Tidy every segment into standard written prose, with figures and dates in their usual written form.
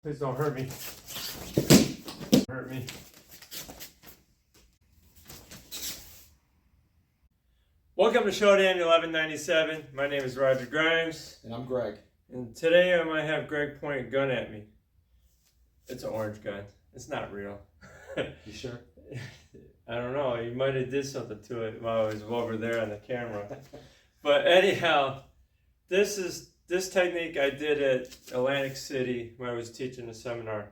Please don't hurt me. Hurt me. Welcome to Showdown 1197. My name is Roger Grimes. And I'm Greg. And today I might have Greg point a gun at me. It's an orange gun. It's not real. You sure? I don't know. You might have did something to it while I was over there on the camera. But anyhow, this technique I did at Atlantic City when I was teaching a seminar.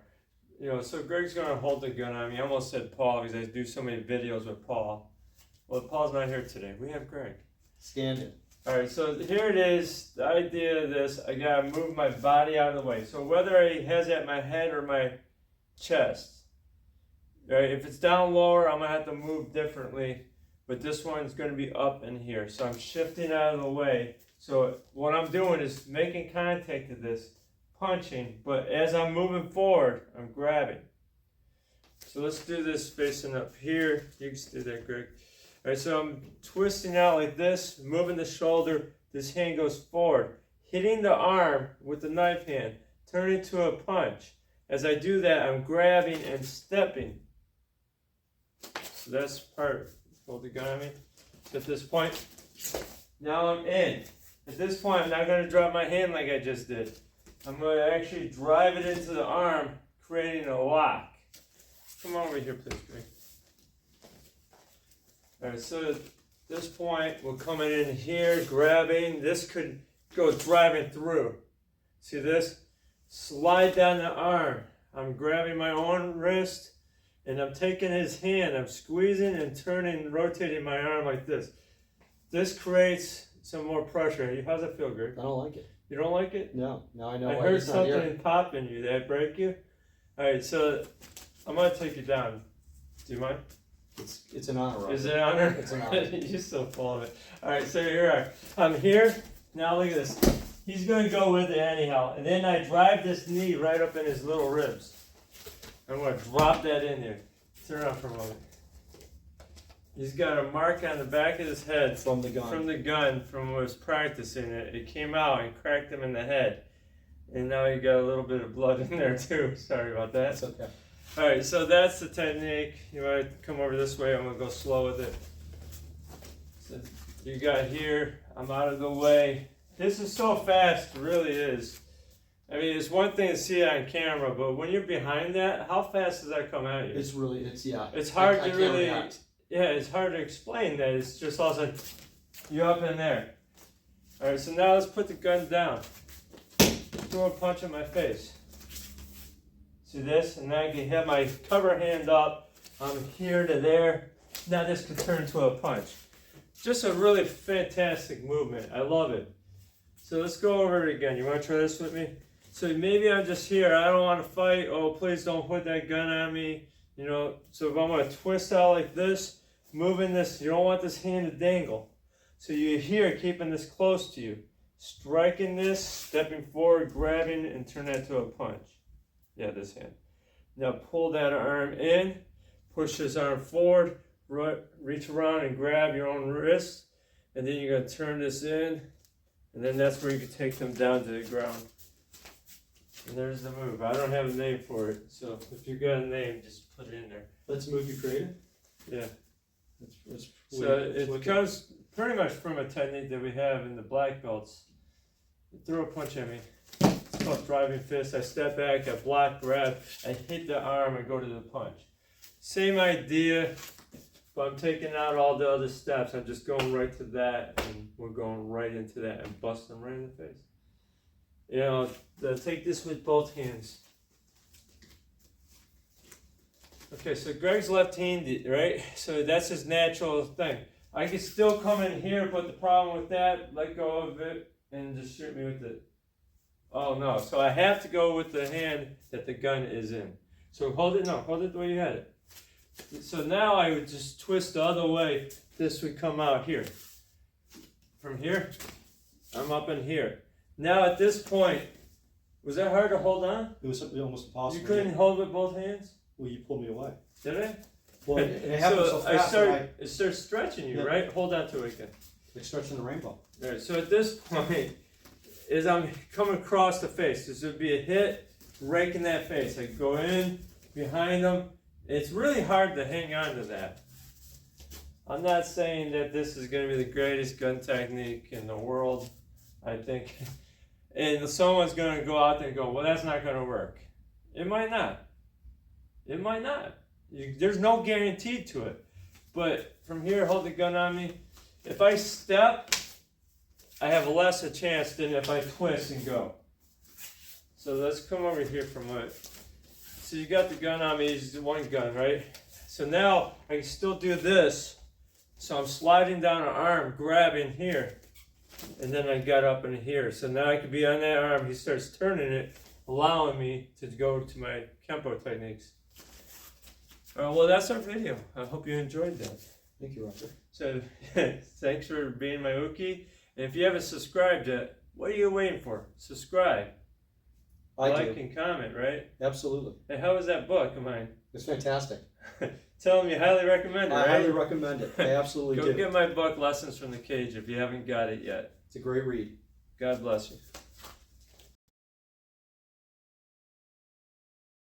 You know, so Greg's going to hold the gun on me. I almost said Paul because I do so many videos with Paul. Well, Paul's not here today. We have Greg. Stand it. All right, so here it is. The idea of this, I got to move my body out of the way. So whether he has it at my head or my chest, right? If it's down lower, I'm going to have to move differently. But this one's going to be up in here. So I'm shifting out of the way. So what I'm doing is making contact to this, punching, but as I'm moving forward, I'm grabbing. So let's do this facing up here. You can do that, Greg. All right, so I'm twisting out like this, moving the shoulder. This hand goes forward, hitting the arm with the knife hand, turning to a punch. As I do that, I'm grabbing and stepping. So that's part. Hold the gun on me. So at this point, now I'm in. At this point, I'm not going to drop my hand like I just did. I'm going to actually drive it into the arm, creating a lock. Come over here, please, Greg. All right, so at this point, we're coming in here, grabbing. This could go driving through. See this? Slide down the arm. I'm grabbing my own wrist, and I'm taking his hand. I'm squeezing and turning, rotating my arm like this. This creates some more pressure. How's it feel, Greg? I don't like it. You don't like it? No. Now I know I why heard he's not here. something pop in you. Did that break you? All right, so I'm going to take you down. Do you mind? It's an honor, Robert. Is it an honor? It's an honor. You're so full of it. All right, so here I'm here. Now look at this. He's going to go with it anyhow. And then I drive this knee right up in his little ribs. I'm going to drop that in there. Turn around for a moment. He's got a mark on the back of his head. From the gun. From the gun, from when I was practicing it. It came out and cracked him in the head. And now you got a little bit of blood in there too. Sorry about that. That's okay. All right, so that's the technique. You want to come over this way. I'm going to go slow with it. So you got here. I'm out of the way. This is so fast. It really is. I mean, it's one thing to see it on camera, but when you're behind that, how fast does that come at you? It's It's hard I to can't really, react. yeah, it's hard to explain that. It's just all of a sudden, you're up in there. All right, so now let's put the gun down. Throw a punch in my face. See this? And now I can have my cover hand up. I'm here to there. Now this could turn into a punch. Just a really fantastic movement. I love it. So let's go over it again. You want to try this with me? So maybe I'm just here. I don't want to fight. Oh, please don't put that gun on me. You know, so if I'm going to twist out like this, moving this, you don't want this hand to dangle. So you're here, keeping this close to you. Striking this, stepping forward, grabbing, and turn that to a punch. Yeah, this hand. Now pull that arm in, push this arm forward, reach around and grab your own wrist, and then you're going to turn this in, and then that's where you can take them down to the ground. And there's the move. I don't have a name for it, so if you got a name, just put it in there. That's the move you created? Yeah. That's So it comes pretty much from a technique that we have in the black belts. You throw a punch at me. It's called driving fist. I step back, I block, grab, I hit the arm, and go to the punch. Same idea, but I'm taking out all the other steps. I'm just going right to that, and we're going right into that and bust them right in the face. You know, take this with both hands. Okay, so Greg's left-handed, right? So that's his natural thing. I can still come in here, but the problem with that, let go of it, and just shoot me with it. Oh no, so I have to go with the hand that the gun is in. So hold it the way you had it. So now I would just twist the other way. This would come out here. From here, I'm up in here. Now at this point, was that hard to hold on? It was almost impossible. You couldn't hold with both hands? Well, you pulled me away. Did I? Well, it happened so fast. It starts stretching you, right? Hold on to it again. Like stretching the rainbow. All right, so at this point, is I'm coming across the face. This would be a hit, right in that face. I go in behind them. It's really hard to hang on to that. I'm not saying that this is going to be the greatest gun technique in the world. I think, and someone's going to go out there and go, well, that's not going to work. It might not. It might not. There's no guarantee to it. But from here, hold the gun on me. If I step, I have less a chance than if I twist and go. So let's come over here for a moment. So you got the gun on me, it's one gun, right? So now I can still do this. So I'm sliding down an arm, grabbing here. And then I got up in here. So now I could be on that arm. He starts turning it, allowing me to go to my Kempo techniques. Well, that's our video. I hope you enjoyed that. Thank you, Roger. So, thanks for being my Uki. And if you haven't subscribed yet, what are you waiting for? Subscribe. Like and comment, right? Absolutely. And how was that book of mine? It's fantastic. Tell them you highly recommend it, right? I highly recommend it. I absolutely do. Go get my book, Lessons from the Cage, if you haven't got it yet. It's a great read. God bless you.